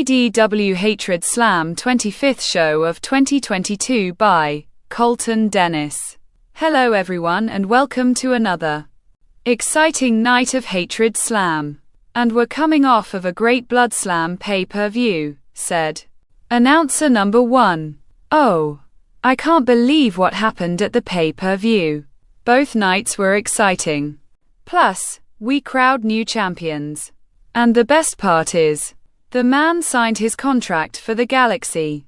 ADW Hatred Slam 25th show of 2022 by Colton Dennis. Hello everyone and welcome to another exciting night of Hatred Slam. And we're coming off of a great Blood Slam pay-per-view, said announcer number 1. Oh, I can't believe what happened at the pay-per-view. Both nights were exciting. Plus, we crowned new champions. And the best part is, the man signed his contract for the Galaxy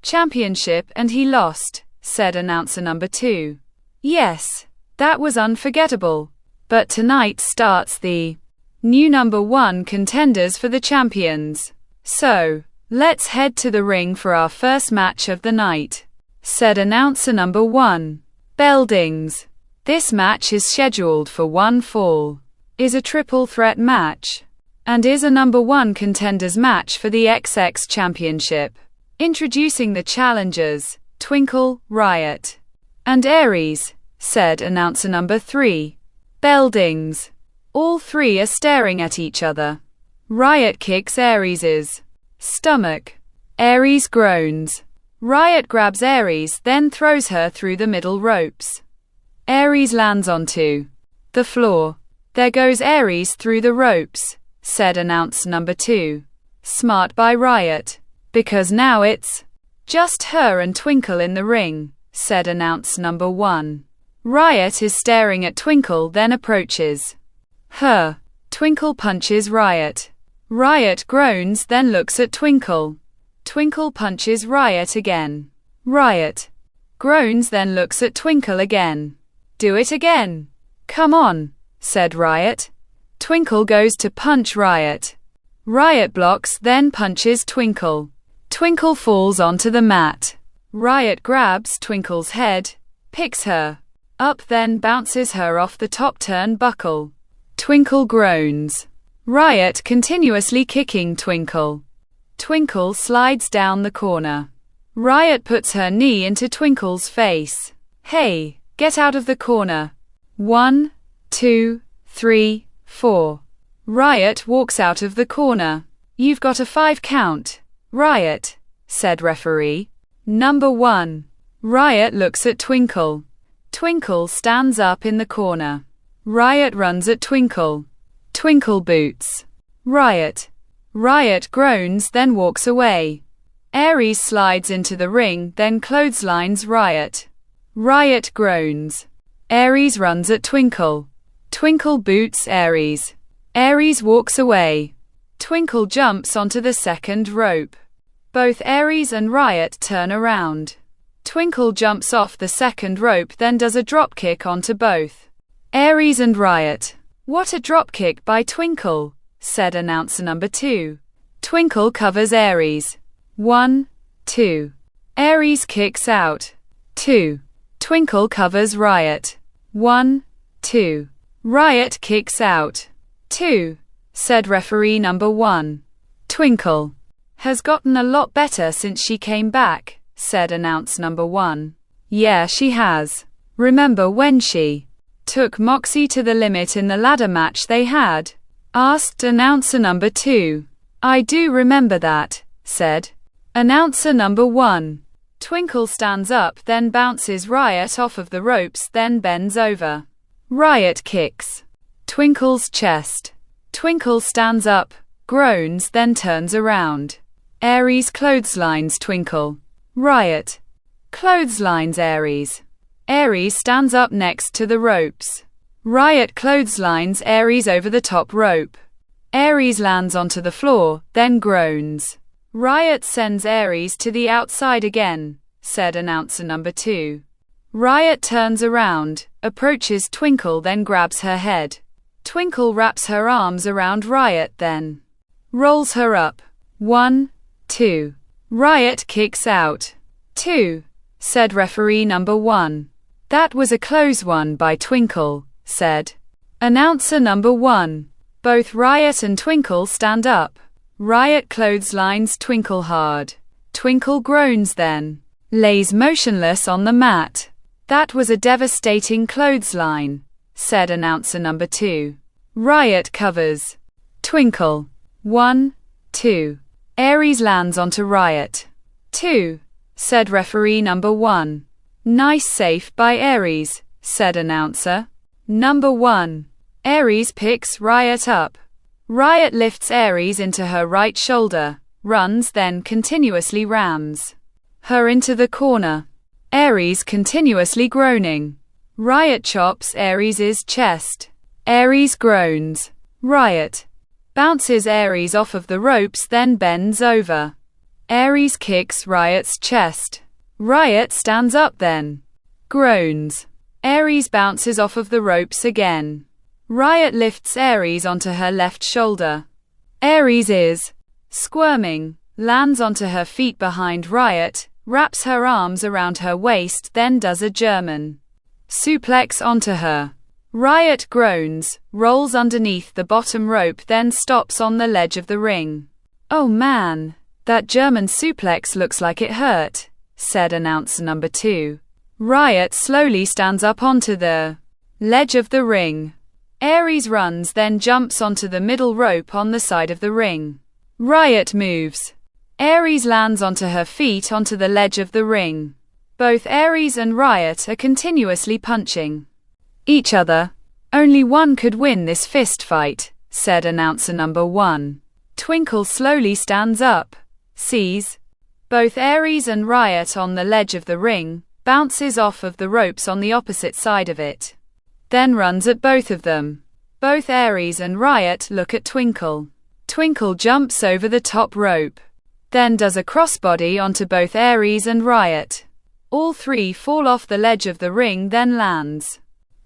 Championship and he lost, said announcer number 2. Yes, that was unforgettable. But tonight starts the new number 1 contenders for the champions. So, let's head to the ring for our first match of the night, said announcer number 1. Beldings. This match is scheduled for one fall, is a triple threat match, and is a number 1 contenders match for the XX Championship. Introducing the challengers, Twinkle, Riot, and Aries, said announcer number 3. Beldings. All three are staring at each other. Riot kicks Aries' stomach. Aries groans. Riot grabs Aries, then throws her through the middle ropes. Aries lands onto the floor. There goes Aries through the ropes, said announcer number 2. Smart by Riot. Because now it's just her and Twinkle in the ring, said announcer number 1. Riot is staring at Twinkle, then approaches her. Twinkle punches Riot. Riot groans, then looks at Twinkle. Twinkle punches Riot again. Riot groans, then looks at Twinkle again. Do it again. Come on, said Riot. Twinkle goes to punch Riot. Riot blocks, then punches Twinkle. Twinkle falls onto the mat. Riot grabs Twinkle's head, picks her up, then bounces her off the top turnbuckle. Twinkle groans. Riot continuously kicking Twinkle. Twinkle slides down the corner. Riot puts her knee into Twinkle's face. Hey, get out of the corner. 1, 2, 3, 4. Riot walks out of the corner. You've got a 5 count, Riot, said referee number 1. Riot looks at Twinkle. Twinkle stands up in the corner. Riot runs at Twinkle. Twinkle boots Riot. Riot groans, then walks away. Aries slides into the ring, then clotheslines Riot. Riot groans. Aries runs at Twinkle. Twinkle boots Aries. Aries walks away. Twinkle jumps onto the second rope. Both Aries and Riot turn around. Twinkle jumps off the second rope, then does a dropkick onto both Aries and Riot. What a dropkick by Twinkle, said announcer number 2. Twinkle covers Aries. 1, 2. Aries kicks out. 2. Twinkle covers Riot. 1, 2. Riot kicks out. 2, said referee number 1. Twinkle has gotten a lot better since she came back, said announcer number 1. Yeah, she has. Remember when she took Moxie to the limit in the ladder match they had? Asked announcer number 2. I do remember that, said announcer number 1. Twinkle stands up, then bounces Riot off of the ropes, then bends over. Riot kicks Twinkle's chest. Twinkle stands up, groans, then turns around. Aries clotheslines Twinkle. Riot clotheslines Aries. Aries stands up next to the ropes. Riot clotheslines Aries over the top rope. Aries lands onto the floor, then groans. Riot sends Aries to the outside again, said announcer number 2. Riot turns around, approaches Twinkle, then grabs her head. Twinkle wraps her arms around Riot, then rolls her up. 1, 2. Riot kicks out. 2, said referee number 1. That was a close one by Twinkle, said announcer number 1. Both Riot and Twinkle stand up. Riot clotheslines Twinkle hard. Twinkle groans, then lays motionless on the mat. That was a devastating clothesline, said announcer number 2. Riot covers Twinkle. 1, 2. Aries lands onto Riot. 2, said referee number 1. Nice save by Aries, said announcer number 1. Aries picks Riot up. Riot lifts Aries into her right shoulder, runs, then continuously rams her into the corner. Aries continuously groaning. Riot chops Aries' chest. Aries groans. Riot bounces Aries off of the ropes, then bends over. Aries kicks Riot's chest. Riot stands up, then groans. Aries bounces off of the ropes again. Riot lifts Aries onto her left shoulder. Aries is squirming, lands onto her feet behind Riot, wraps her arms around her waist, then does a German suplex onto her. Riot groans, rolls underneath the bottom rope, then stops on the ledge of the ring. "Oh man, that German suplex looks like it hurt," said announcer number 2. Riot slowly stands up onto the ledge of the ring. Aries runs, then jumps onto the middle rope on the side of the ring. Riot moves. Aries lands onto her feet onto the ledge of the ring. Both Aries and Riot are continuously punching each other. "Only one could win this fist fight," said announcer number 1. Twinkle slowly stands up, sees both Aries and Riot on the ledge of the ring, bounces off of the ropes on the opposite side of it, then runs at both of them. Both Aries and Riot look at Twinkle. Twinkle jumps over the top rope, then does a crossbody onto both Aries and Riot. All three fall off the ledge of the ring, then lands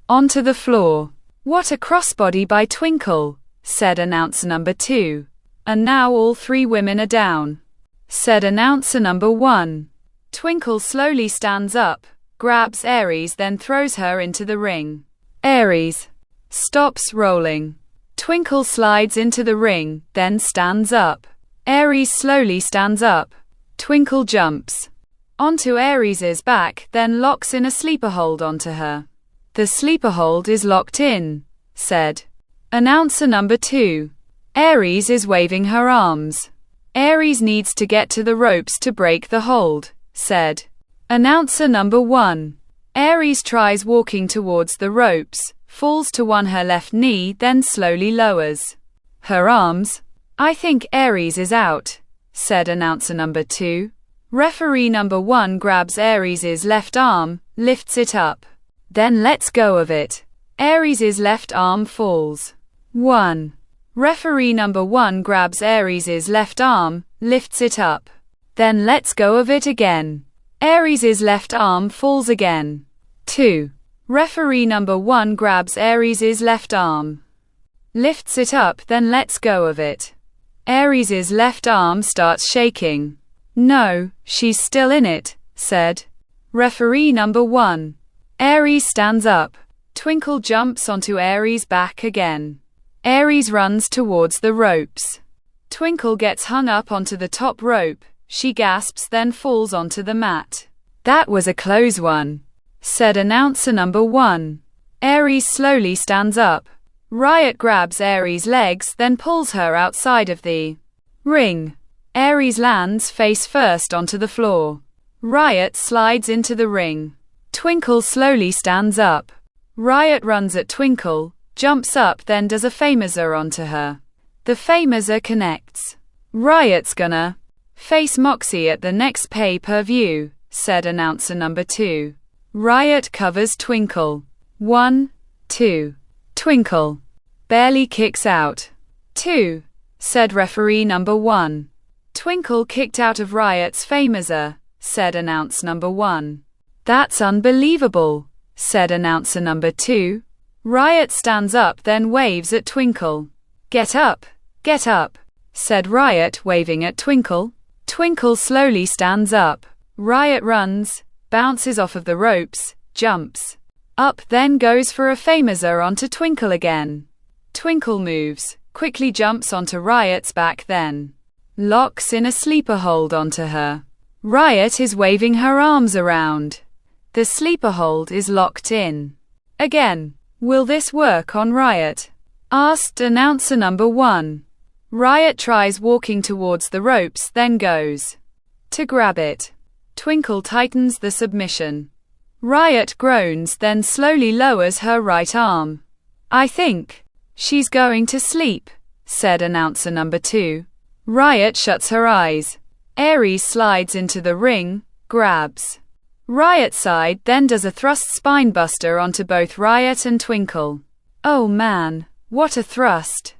onto the floor. "What a crossbody by Twinkle," said announcer number 2. "And now all three women are down," said announcer number 1. Twinkle slowly stands up, grabs Aries, then throws her into the ring. Aries stops rolling. Twinkle slides into the ring, then stands up. Aries slowly stands up. Twinkle jumps onto Aries' back, then locks in a sleeper hold onto her. "The sleeper hold is locked in," said announcer number 2. Aries is waving her arms. "Aries needs to get to the ropes to break the hold," said announcer number 1. Aries tries walking towards the ropes, falls to her left knee, then slowly lowers her arms. "I think Aries is out," said announcer number 2. Referee number 1 grabs Aries' left arm, lifts it up, then lets go of it. Aries' left arm falls. 1. Referee number 1 grabs Aries' left arm, lifts it up, then lets go of it again. Aries' left arm falls again. 2. Referee number 1 grabs Aries' left arm, lifts it up, then lets go of it. Aries' left arm starts shaking. "No, she's still in it," said referee number 1. Aries stands up. Twinkle jumps onto Aries' back again. Aries runs towards the ropes. Twinkle gets hung up onto the top rope. She gasps, then falls onto the mat. "That was a close one," said announcer number 1. Aries slowly stands up. Riot grabs Aries' legs, then pulls her outside of the ring. Aries lands face first onto the floor. Riot slides into the ring. Twinkle slowly stands up. Riot runs at Twinkle, jumps up, then does a Fameasser onto her. The Fameasser connects. "Riot's gonna face Moxie at the next pay-per-view," said announcer number 2. Riot covers Twinkle. 1, 2. Twinkle barely kicks out. 2, said referee number 1. Twinkle kicked out of Riot's Fameasser, said announcer number 1. "That's unbelievable," said announcer number 2. Riot stands up, then waves at Twinkle. Get up, said Riot, waving at Twinkle. Twinkle slowly stands up. Riot runs, bounces off of the ropes, jumps up, then goes for a Fameasser onto Twinkle again. Twinkle moves, quickly jumps onto Riot's back, then locks in a sleeper hold onto her. Riot is waving her arms around. The sleeper hold is locked in. Again. "Will this work on Riot?" asked announcer number 1. Riot tries walking towards the ropes, then goes to grab it. Twinkle tightens the submission. Riot groans, then slowly lowers her right arm. I think she's going to sleep, said announcer number 2. Riot shuts her eyes. Aries slides into the ring, grabs Riot's side, then does a thrust spinebuster onto both Riot and Twinkle. Oh man, what a thrust.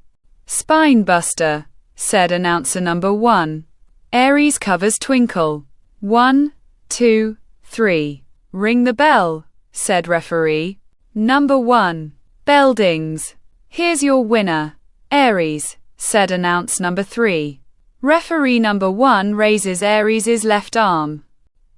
Spinebuster, said announcer number 1. Aries covers Twinkle. 1, 2, 3. Ring the bell, said referee number 1. Bell dings. Here's your winner, Aries, said announce number 3. Referee number 1 raises Aries' left arm.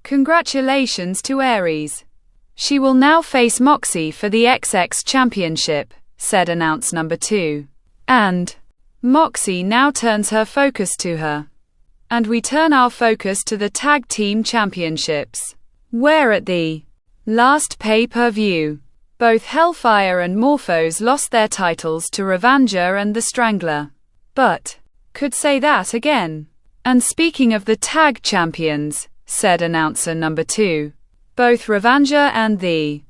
Congratulations to Aries. She will now face Moxie for the XX Championship, said announce number 2. And Moxie now turns her focus to her. And we turn our focus to the Tag Team Championships, where at the last pay-per-view, both Hellfire and Morphos lost their titles to Revanger and the Strangler. But could say that again. And speaking of the tag champions, said announcer number 2, both Revanger and the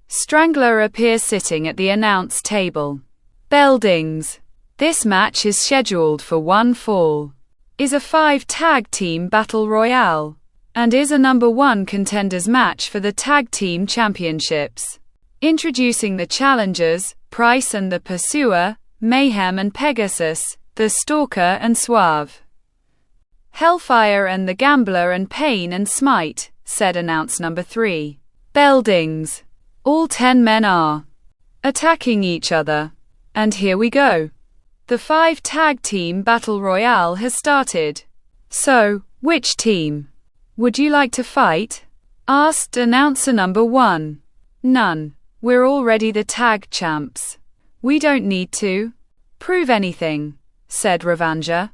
Strangler appear sitting at the announce table. Bell dings. This match is scheduled for one fall. Is a 5-tag team battle royale. And is a number 1 contenders match for the tag team championships. Introducing the challengers, Price and the Pursuer, Mayhem and Pegasus, the Stalker and Suave. Hellfire and the Gambler and Pain and Smite, said announce number 3. Bell dings. All 10 men are attacking each other. And here we go. The 5-tag team battle royale has started. So, which team would you like to fight? Asked announcer number 1. None. We're already the tag champs. We don't need to prove anything, said Revanger.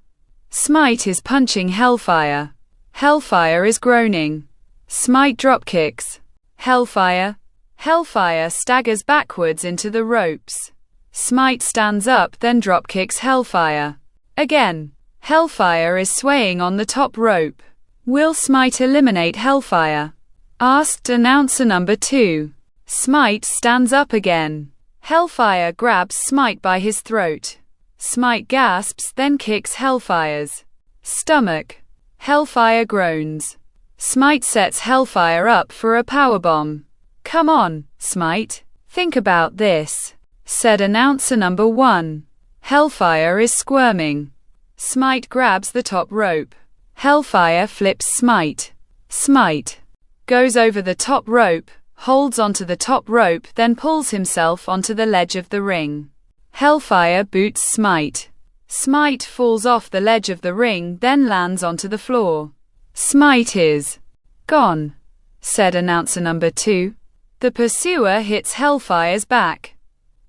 Smite is punching Hellfire. Hellfire is groaning. Smite dropkicks Hellfire. Hellfire staggers backwards into the ropes. Smite stands up, then dropkicks Hellfire. Again. Hellfire is swaying on the top rope. Will Smite eliminate Hellfire? Asked announcer number 2. Smite stands up again. Hellfire grabs Smite by his throat. Smite gasps, then kicks Hellfire's stomach. Hellfire groans. Smite sets Hellfire up for a powerbomb. Come on, Smite. Think about this, said announcer number 1. Hellfire is squirming. Smite grabs the top rope. Hellfire flips Smite. Smite goes over the top rope, holds onto the top rope, then pulls himself onto the ledge of the ring. Hellfire boots Smite. Smite falls off the ledge of the ring, then lands onto the floor. Smite is gone, said announcer number 2. The Pursuer hits Hellfire's back.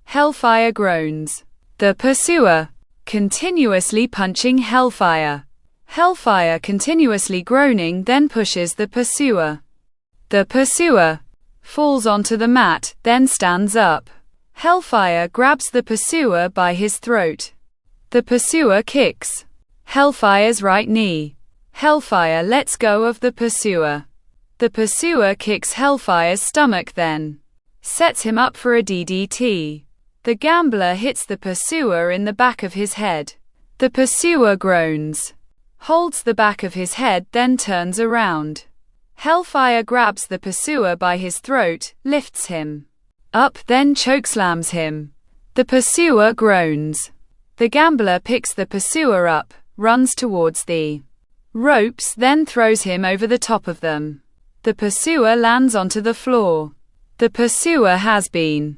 Hellfire groans. The Pursuer continuously punching Hellfire. Hellfire continuously groaning, then pushes the Pursuer. The Pursuer falls onto the mat, then stands up. Hellfire grabs the Pursuer by his throat. The Pursuer kicks Hellfire's right knee. Hellfire lets go of the Pursuer. The Pursuer kicks Hellfire's stomach, then sets him up for a DDT. The Gambler hits the Pursuer in the back of his head. The Pursuer groans, holds the back of his head, then turns around. Hellfire grabs the Pursuer by his throat, lifts him up, then chokeslams him. The Pursuer groans. The Gambler picks the Pursuer up, runs towards the ropes, then throws him over the top of them. The Pursuer lands onto the floor. The Pursuer has been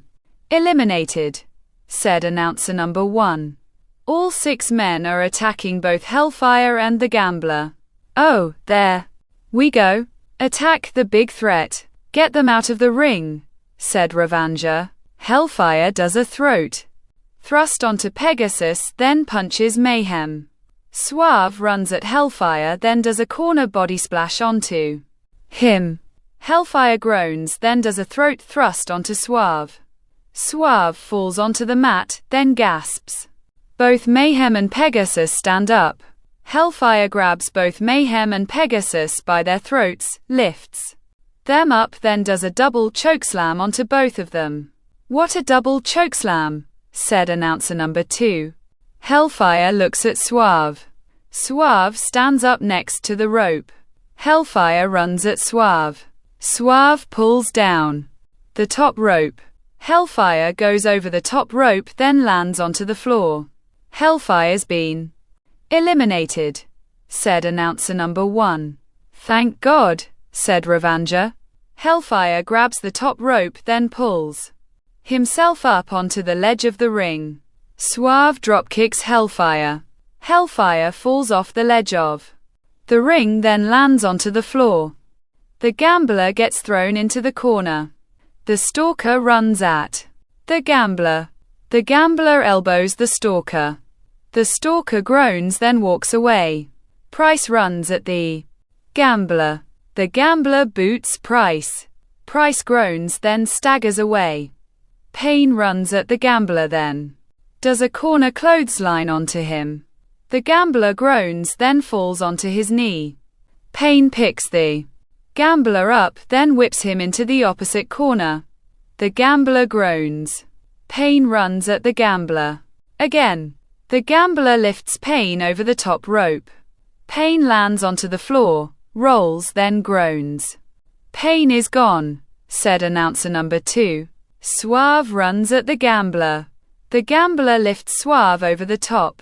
eliminated, said announcer number 1. All 6 men are attacking both Hellfire and the Gambler. Oh, there we go. Attack the big threat. Get them out of the ring, said Revanger. Hellfire does a throat thrust onto Pegasus, then punches Mayhem. Suave runs at Hellfire, then does a corner body splash onto him. Hellfire groans, then does a throat thrust onto Suave. Suave falls onto the mat, then gasps. Both Mayhem and Pegasus stand up. Hellfire grabs both Mayhem and Pegasus by their throats, lifts them up, then does a double chokeslam onto both of them. "What a double chokeslam," said announcer number 2. Hellfire looks at Suave. Suave stands up next to the rope. Hellfire runs at Suave. Suave pulls down the top rope. Hellfire goes over the top rope, then lands onto the floor. "Hellfire's been eliminated," said announcer number 1. "Thank God," said Ravanger. Hellfire grabs the top rope, then pulls himself up onto the ledge of the ring. Suave dropkicks Hellfire. Hellfire falls off the ledge of the ring, then lands onto the floor. The gambler gets thrown into the corner. The stalker runs at the gambler. The gambler elbows the stalker. The stalker groans, then walks away. Price runs at the gambler. The gambler boots Price. Price groans, then staggers away. Payne runs at the gambler, then does a corner clothesline onto him. The gambler groans, then falls onto his knee. Payne picks the gambler up, then whips him into the opposite corner. The gambler groans. Payne runs at the gambler again. The gambler lifts Payne over the top rope. Payne lands onto the floor, rolls, then groans. "Payne is gone," said announcer number 2. Suave runs at the gambler. The gambler lifts Suave over the top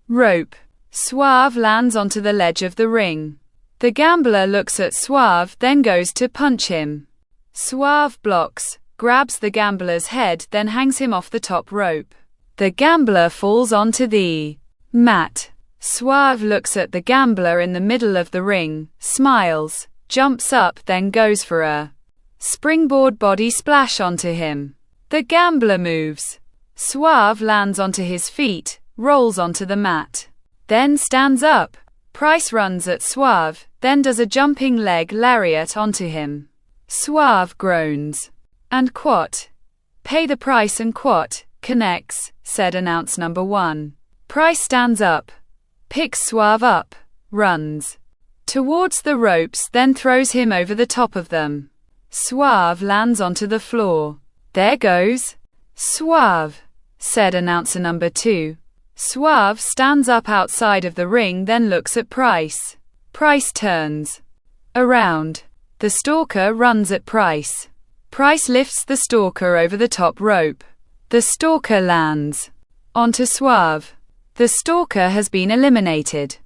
rope. Suave lands onto the ledge of the ring. The gambler looks at Suave, then goes to punch him. Suave blocks, grabs the gambler's head, then hangs him off the top rope. The gambler falls onto the mat. Suave looks at the gambler in the middle of the ring, smiles, jumps up, then goes for a springboard body splash onto him. The gambler moves. Suave lands onto his feet, rolls onto the mat, then stands up. Price runs at Suave, then does a jumping leg lariat onto him. Suave groans. "And quat. Pay the price and quat connects," said announce number 1. Price stands up, picks Suave up, runs towards the ropes, then throws him over the top of them. Suave lands onto the floor. "There goes Suave," said announcer number 2. Suave stands up outside of the ring, then looks at Price. Price turns around. The stalker runs at Price. Price lifts the stalker over the top rope. The stalker lands onto Suave. The stalker has been eliminated.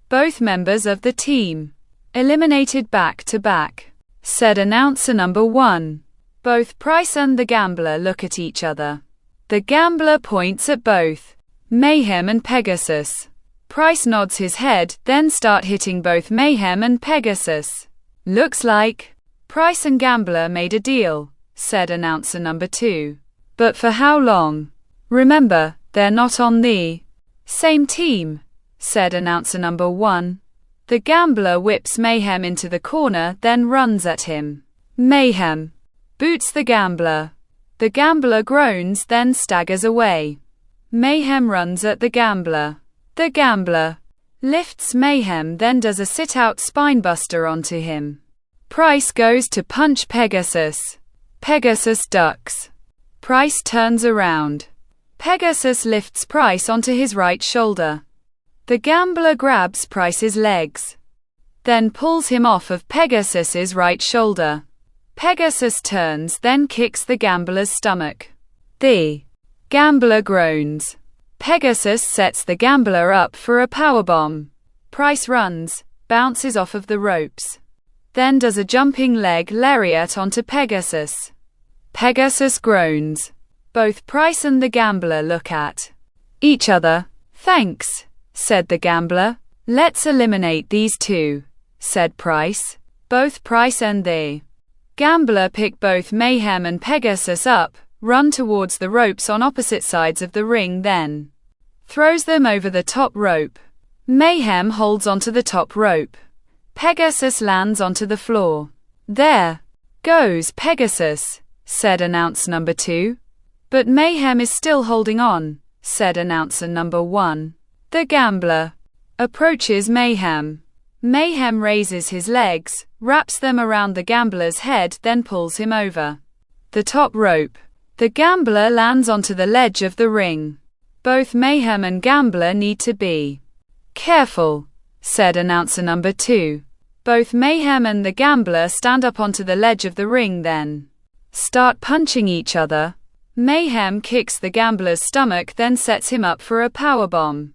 Both members of the team eliminated back to back, said announcer number 1. Both Price and the gambler look at each other. The gambler points at both Mayhem and Pegasus. Price nods his head, then start hitting both Mayhem and Pegasus. "Looks like Price and gambler made a deal," said announcer number 2. "But for how long? Remember, they're not on the same team," said announcer number 1. The gambler whips Mayhem into the corner, then runs at him. Mayhem boots the gambler. The gambler groans, then staggers away. Mayhem runs at the gambler. The gambler lifts Mayhem, then does a sit-out spinebuster onto him. Price goes to punch Pegasus. Pegasus ducks. Price turns around. Pegasus lifts Price onto his right shoulder. The gambler grabs Price's legs, then pulls him off of Pegasus's right shoulder. Pegasus turns, then kicks the gambler's stomach. The gambler groans. Pegasus sets the gambler up for a powerbomb. Price runs, bounces off of the ropes, then does a jumping leg lariat onto Pegasus. Pegasus groans. Both Price and the gambler look at each other. "Thanks," said the gambler. "Let's eliminate these two," said Price. Both Price and the gambler pick both Mayhem and Pegasus up, run towards the ropes on opposite sides of the ring, then throws them over the top rope. Mayhem holds onto the top rope. Pegasus lands onto the floor. "There goes Pegasus," said announce number 2. "But Mayhem is still holding on," said announcer number 1. The gambler approaches Mayhem. Mayhem raises his legs, wraps them around the gambler's head, then pulls him over the top rope. The gambler lands onto the ledge of the ring. Both Mayhem and gambler need to be careful, said announcer number 2. Both Mayhem and the gambler stand up onto the ledge of the ring, then start punching each other. Mayhem kicks the gambler's stomach, then sets him up for a powerbomb.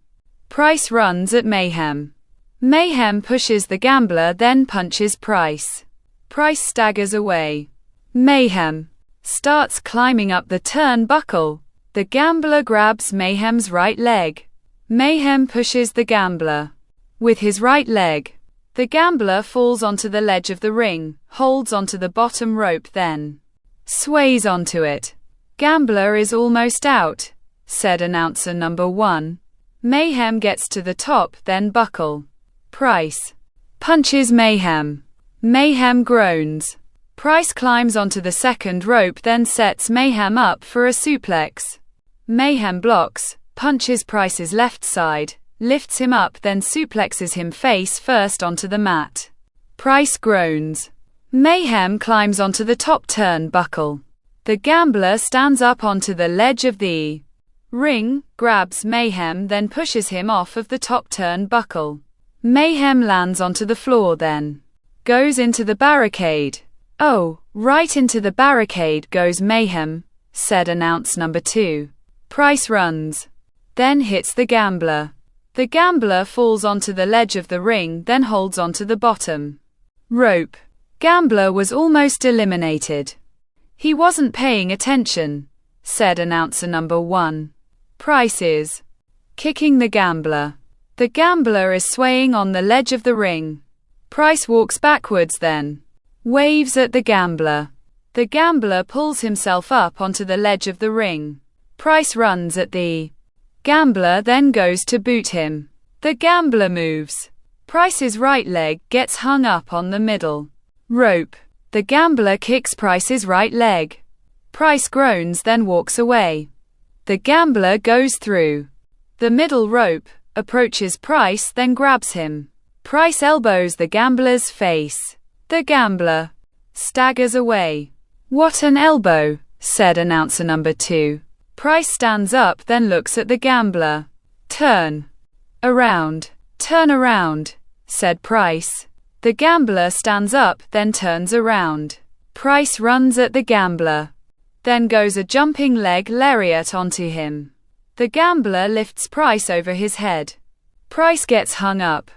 Price runs at Mayhem. Mayhem pushes the gambler, then punches Price. Price staggers away. Mayhem starts climbing up the turnbuckle. The gambler grabs Mayhem's right leg. Mayhem pushes the gambler with his right leg. The gambler falls onto the ledge of the ring, holds onto the bottom rope, then sways onto it. Gambler is almost out, said announcer number 1. Mayhem gets to the top, then buckle. Price punches Mayhem. Mayhem groans. Price climbs onto the second rope, then sets Mayhem up for a suplex. Mayhem blocks, punches Price's left side, lifts him up, then suplexes him face first onto the mat. Price groans. Mayhem climbs onto the top turnbuckle. The gambler stands up onto the ledge of the ring, grabs Mayhem, then pushes him off of the top turnbuckle. Mayhem lands onto the floor, then goes into the barricade. Oh, right into the barricade goes Mayhem, said announcer number 2. Price runs, then hits the gambler. The gambler falls onto the ledge of the ring, then holds onto the bottom rope. Gambler was almost eliminated. He wasn't paying attention, said announcer number 1. Price is kicking the gambler. The gambler is swaying on the ledge of the ring. Price walks backwards, then waves at the gambler. The gambler pulls himself up onto the ledge of the ring. Price runs at the gambler, then goes to boot him. The gambler moves. Price's right leg gets hung up on the middle rope. The gambler kicks Price's right leg. Price groans, then walks away. The gambler goes through the middle rope, approaches Price, then grabs him. Price elbows the gambler's face. The gambler staggers away. What an elbow, said announcer number 2. Price stands up, then looks at the gambler. Turn around, said Price. The gambler stands up, then turns around. Price runs at the gambler, then goes a jumping leg lariat onto him. The gambler lifts Price over his head. Price gets hung up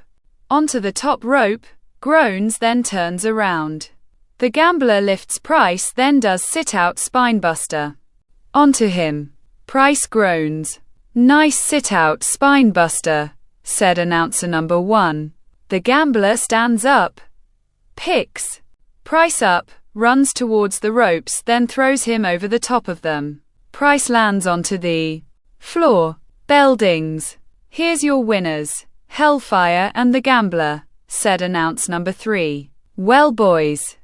onto the top rope, groans, then turns around. The gambler lifts Price, then does sit-out spinebuster onto him. Price groans. Nice sit-out spinebuster, said announcer number 1. The gambler stands up, picks Price up, runs towards the ropes, then throws him over the top of them. Price lands onto the floor. Beldings. Here's your winners, Hellfire and the Gambler, said announcer number 3. Well, boys,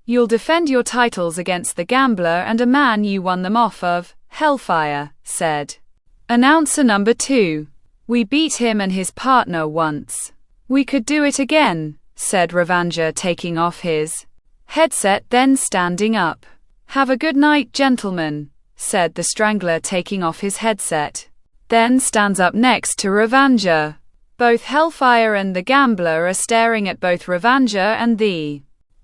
you'll defend your titles against the Gambler and a man you won them off of, Hellfire, said announcer number 2. We beat him and his partner once. We could do it again, said Revanger, taking off his headset, then standing up. Have a good night, gentlemen, said the Strangler, taking off his headset. Then stands up next to Revanger. Both Hellfire and the Gambler are staring at both Revanger and the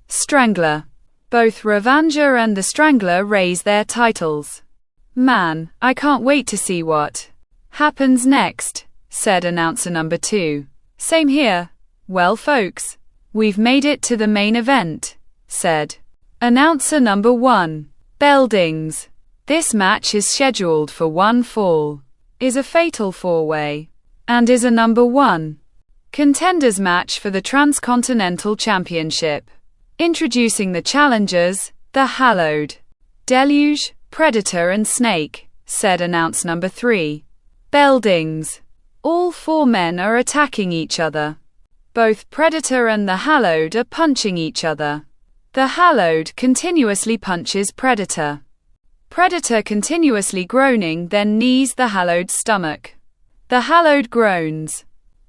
Strangler. Both Revanger and the Strangler raise their titles. Man, I can't wait to see what happens next, said announcer number 2. Same here. Well, folks, we've made it to the main event, said announcer number 1. Beldings. This match is scheduled for one fall, is a fatal 4-way, and is a number 1 contenders match for the Transcontinental Championship. Introducing the challengers, the Hallowed Deluge, Predator and Snake, said announcer number 3. Beldings. All 4 men are attacking each other. Both Predator and the Hallowed are punching each other. The Hallowed continuously punches Predator. Predator continuously groaning, then knees the hallowed stomach. The hallowed groans.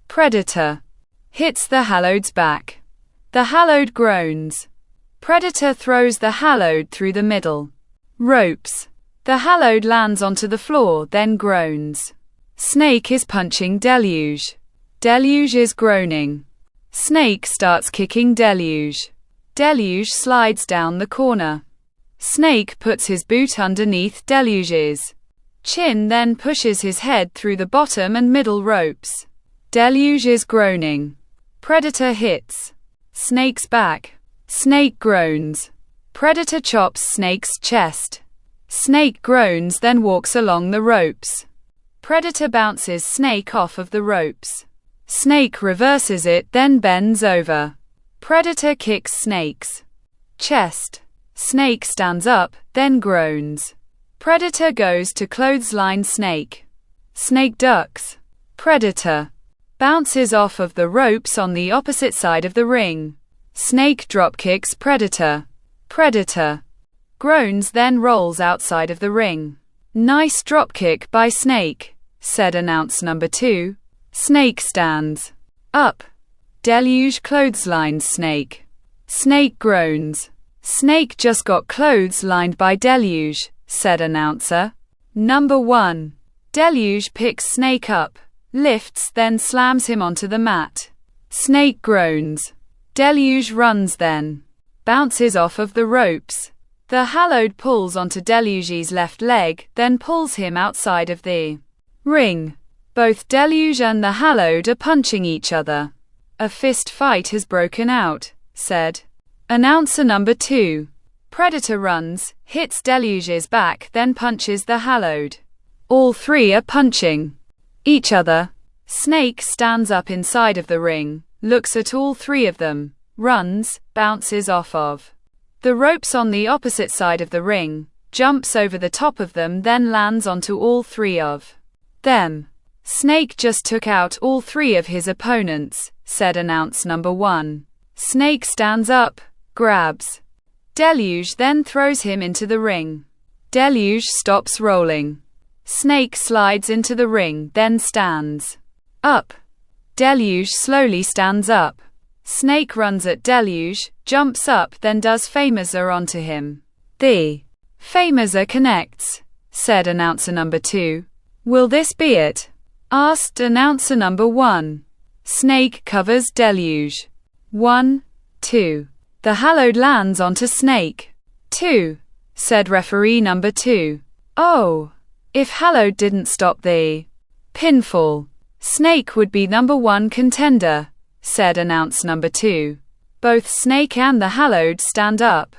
Predator hits the hallowed's back. The hallowed groans. Predator throws the hallowed through the middle. Ropes. The hallowed lands onto the floor, then groans. Snake is punching Deluge. Deluge is groaning. Snake starts kicking Deluge. Deluge slides down the corner. Snake puts his boot underneath Deluge's chin, then pushes his head through the bottom and middle ropes. Deluge is groaning. Predator hits Snake's back. Snake groans. Predator chops Snake's chest. Snake groans, then walks along the ropes. Predator bounces Snake off of the ropes. Snake reverses it, then bends over. Predator kicks Snake's chest. Snake stands up, then groans. Predator goes to clothesline Snake. Snake ducks. Predator bounces off of the ropes on the opposite side of the ring. Snake dropkicks Predator. Predator groans, then rolls outside of the ring. Nice dropkick by Snake, said announce number 2. Snake stands up. Deluge clotheslines Snake. Snake groans. Snake just got clotheslined by Deluge, said announcer number 1. Deluge picks Snake up, lifts, then slams him onto the mat. Snake groans. Deluge runs, then bounces off of the ropes. The hallowed pulls onto Deluge's left leg, then pulls him outside of the ring. Both Deluge and the hallowed are punching each other. A fist fight has broken out, said announcer number 2. Predator runs, hits Deluge's back, then punches the hallowed. All three are punching each other. Snake stands up inside of the ring, looks at all three of them, runs, bounces off of the ropes on the opposite side of the ring, jumps over the top of them, then lands onto all three of them. Snake just took out all three of his opponents, said announce number 1. Snake stands up, grabs Deluge, then throws him into the ring. Deluge stops rolling. Snake slides into the ring, then stands up. Deluge slowly stands up. Snake runs at Deluge, jumps up, then does Famouser onto him. The Famouser connects, said announcer number 2. Will this be it? Asked announcer number 1. Snake covers Deluge. 1, 2. The hallowed lands onto Snake. 2. Said referee number 2. Oh. If hallowed didn't stop the pinfall, Snake would be number 1 contender, said announce number 2. Both Snake and the hallowed stand up,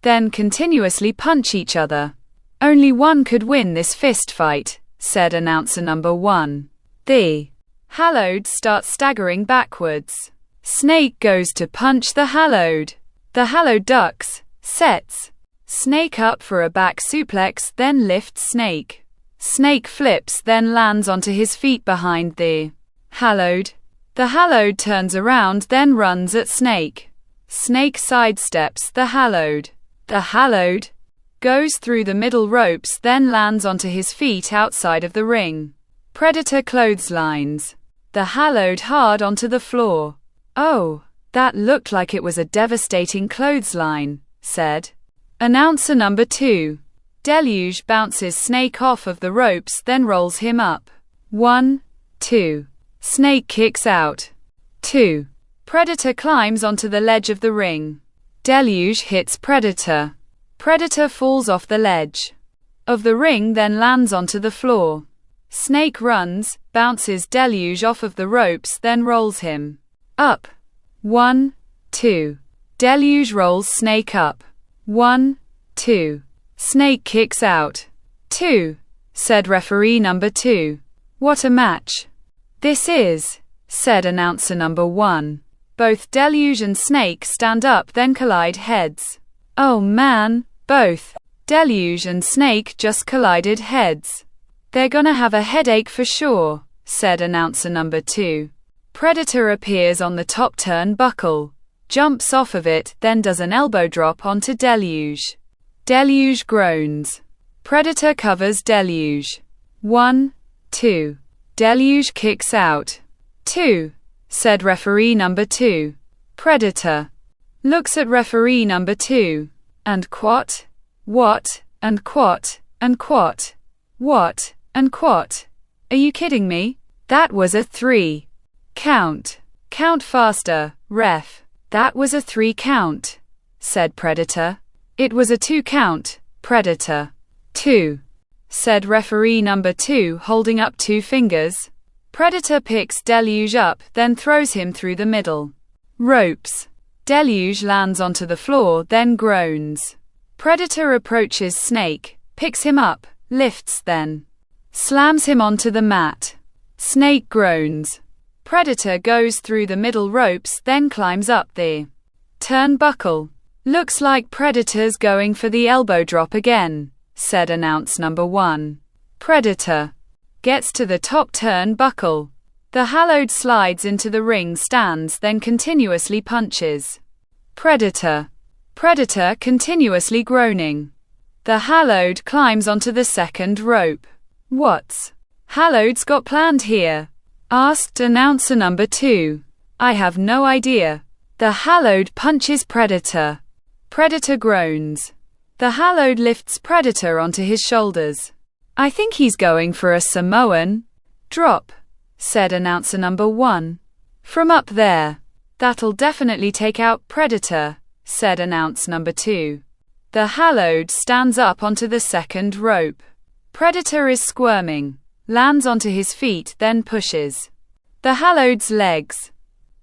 then continuously punch each other. Only one could win this fist fight, said announcer number 1. The hallowed starts staggering backwards. Snake goes to punch the hallowed. The hallowed ducks, sets Snake up for a back suplex, then lifts Snake. Snake flips, then lands onto his feet behind the hallowed. The hallowed turns around, then runs at Snake. Snake sidesteps the hallowed. The hallowed goes through the middle ropes, then lands onto his feet outside of the ring. Predator clotheslines the hallowed hard onto the floor. Oh, that looked like it was a devastating clothesline, said announcer number 2. Deluge bounces Snake off of the ropes, then rolls him up. 1, 2. Snake kicks out. 2. Predator climbs onto the ledge of the ring. Deluge hits Predator. Predator falls off the ledge of the ring, then lands onto the floor. Snake runs, bounces Deluge off of the ropes, then rolls him up. 1, 2. Deluge rolls Snake up. 1, 2. Snake kicks out. 2. Said referee number 2. What a match this is, said announcer number 1. Both Deluge and Snake stand up, then collide heads. Oh man, both Deluge and Snake just collided heads. They're gonna have a headache for sure, said announcer number 2. Predator appears on the top turnbuckle, jumps off of it, then does an elbow drop onto Deluge. Deluge groans. Predator covers Deluge. 1, 2. Deluge kicks out. 2, said referee number 2. Predator looks at referee number 2. And quat? What? And quat? And quat? What? And quat? Are you kidding me? That was a 3 count. Count faster, ref. That was a 3 count, said Predator. It was a 2 count, Predator. 2, said referee number 2, holding up 2 fingers. Predator picks Deluge up, then throws him through the middle ropes. Deluge lands onto the floor, then groans. Predator approaches Snake, picks him up, lifts, then slams him onto the mat. Snake groans. Predator goes through the middle ropes, then climbs up the turnbuckle. Looks like Predator's going for the elbow drop again, said announce number 1. Predator gets to the top turnbuckle. The Hallowed slides into the ring stands, then continuously punches Predator. Predator continuously groaning. The Hallowed climbs onto the second rope. What's Hallowed's got planned here? Asked announcer number 2. I have no idea. The Hallowed punches Predator. Predator groans. The Hallowed lifts Predator onto his shoulders. I think he's going for a Samoan drop, said announcer number 1. From up there. That'll definitely take out Predator, said announce number 2. The Hallowed stands up onto the second rope. Predator is squirming, lands onto his feet, then pushes the Hallowed's legs.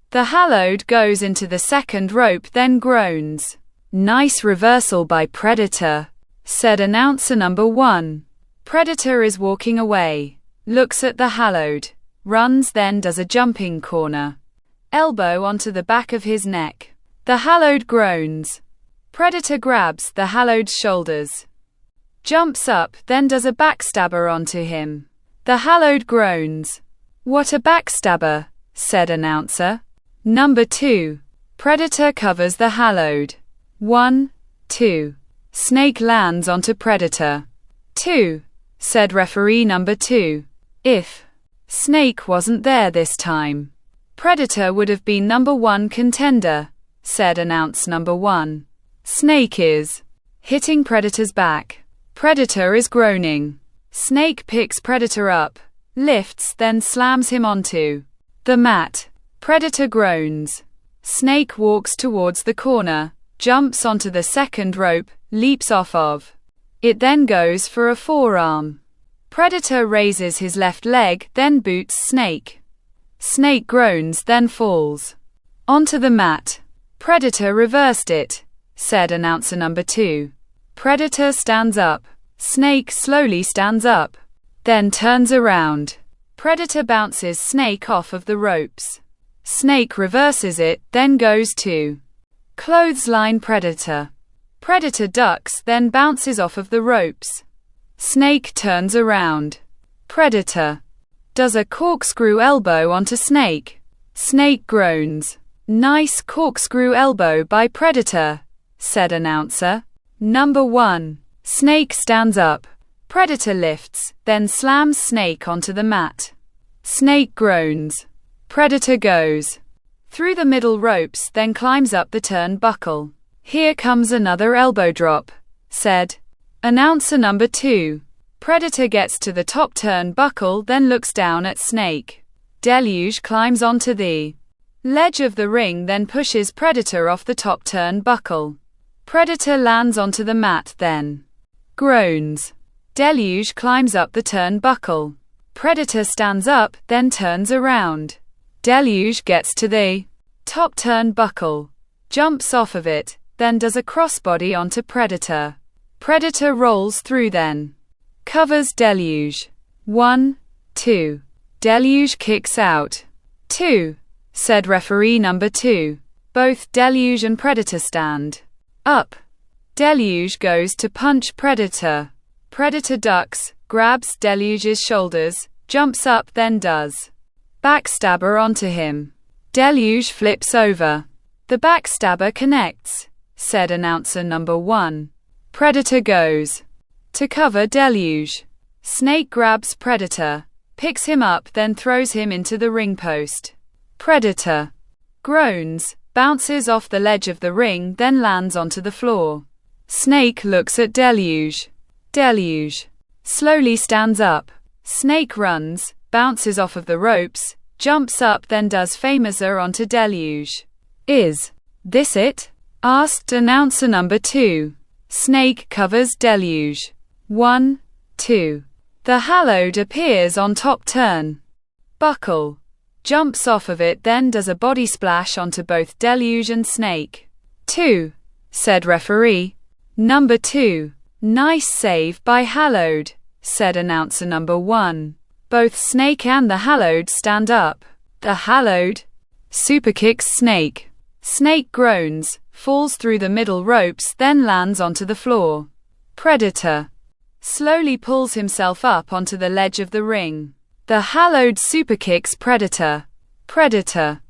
The Hallowed goes into the second rope, then groans. Nice reversal by Predator, said announcer number 1. Predator is walking away, looks at the Hallowed, runs, then does a jumping corner elbow onto the back of his neck. The Hallowed groans. Predator grabs the Hallowed's shoulders, jumps up, then does a backstabber onto him. The Hallowed groans. What a backstabber, said announcer number 2. Predator covers the Hallowed. 1, 2. Snake lands onto Predator. 2, said referee number 2. If Snake wasn't there this time, Predator would have been number 1 contender, said announce number 1. Snake is hitting Predator's back. Predator is groaning. Snake picks Predator up, lifts, then slams him onto the mat. Predator groans. Snake walks towards the corner, jumps onto the second rope, leaps off of it, then goes for a forearm. Predator raises his left leg, then boots Snake. Snake groans, then falls onto the mat. Predator reversed it, said announcer number 2. Predator stands up. Snake slowly stands up, then turns around. Predator bounces Snake off of the ropes. Snake reverses it, then goes to clothesline Predator. Predator ducks, then bounces off of the ropes. Snake turns around. Predator does a corkscrew elbow onto Snake. Snake groans. Nice corkscrew elbow by Predator, said announcer number 1. Snake stands up. Predator lifts, then slams Snake onto the mat. Snake groans. Predator goes through the middle ropes, then climbs up the turnbuckle. Here comes another elbow drop, said announcer number 2. Predator gets to the top turnbuckle, then looks down at Snake. Deluge climbs onto the ledge of the ring, then pushes Predator off the top turnbuckle. Predator lands onto the mat, then groans. Deluge climbs up the turnbuckle. Predator stands up, then turns around. Deluge gets to the top turnbuckle, jumps off of it, then does a crossbody onto Predator. Predator rolls through, then covers Deluge. 1, 2. Deluge kicks out. 2, said referee number 2. Both Deluge and Predator stand up. Deluge goes to punch Predator. Predator ducks, grabs Deluge's shoulders, jumps up, then does backstabber onto him. Deluge flips over. The backstabber connects, said announcer number 1. Predator goes To cover deluge. Snake grabs predator, picks him up, then throws him into the ring post. Predator groans, bounces off the ledge of the ring, then lands onto the floor. Snake looks at deluge. Deluge slowly stands up. Snake runs, bounces off of the ropes, jumps up, then does famouser onto deluge. Is this it? Asked announcer number 2. Snake covers deluge. 1, 2. The hallowed appears on top turn. Buckle jumps off of it, then does a body splash onto both deluge and snake. 2, said referee number 2. Nice save by hallowed, said announcer number 1. Both snake and the hallowed stand up. The hallowed superkicks snake. Snake groans, falls through the middle ropes, then lands onto the floor. Predator slowly pulls himself up onto the ledge of the ring. The hallowed superkicks predator. Predator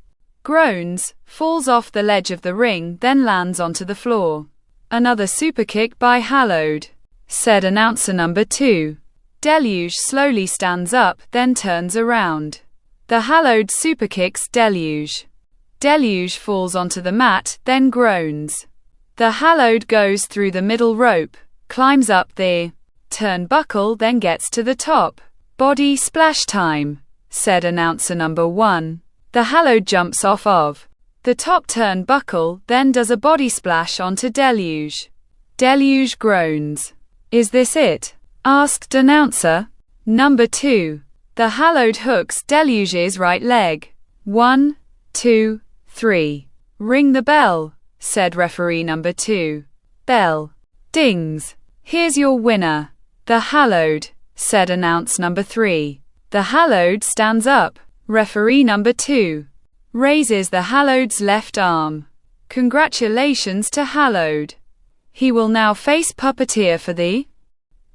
groans, falls off the ledge of the ring, then lands onto the floor. Another superkick by hallowed, said announcer number 2. Deluge slowly stands up, then turns around. The hallowed superkicks deluge. Deluge falls onto the mat, then groans. The hallowed goes through the middle rope, climbs up the turnbuckle, then gets to the top. Body splash time, said announcer number 1. The hallowed jumps off of the top turnbuckle, then does a body splash onto deluge. Deluge groans. Is this it? Asked announcer number 2. The hallowed hooks deluge's right leg. 1, 2, 3. Ring the bell, said referee number 2. Bell dings. Here's your winner. The hallowed, said announce number 3. The hallowed stands up. Referee number 2 raises the hallowed's left arm. Congratulations to hallowed. He will now face puppeteer for the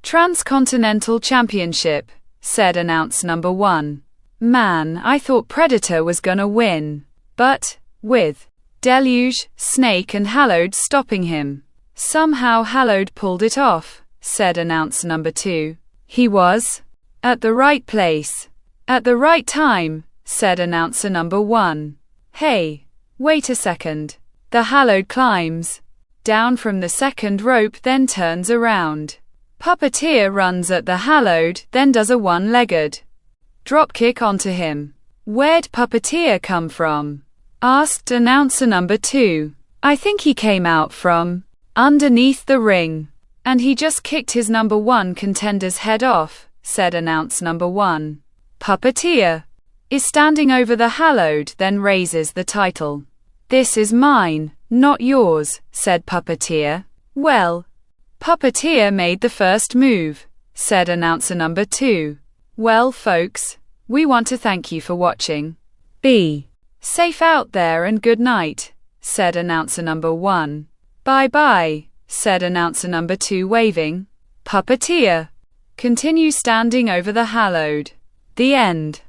Transcontinental Championship, said announce number 1. Man, I thought Predator was gonna win. But, with deluge, snake and hallowed stopping him, somehow hallowed pulled it off, said announce number 2. He was at the right place at the right time, said announcer number 1. Hey, wait a second. The hallowed climbs down from the second rope, then turns around. Puppeteer runs at the hallowed, then does a one-legged dropkick onto him. Where'd Puppeteer come from? Asked announcer number 2. I think he came out from underneath the ring, and he just kicked his number 1 contender's head off, said announce number 1. Puppeteer is standing over the hallowed, then raises the title. This is mine, not yours, said Puppeteer. Well, Puppeteer made the first move, said announcer number 2. Well, folks, we want to thank you for watching. Be safe out there and good night, said announcer number 1. Bye-bye, said announcer number 2 waving. Puppeteer continue standing over the hallowed. The end.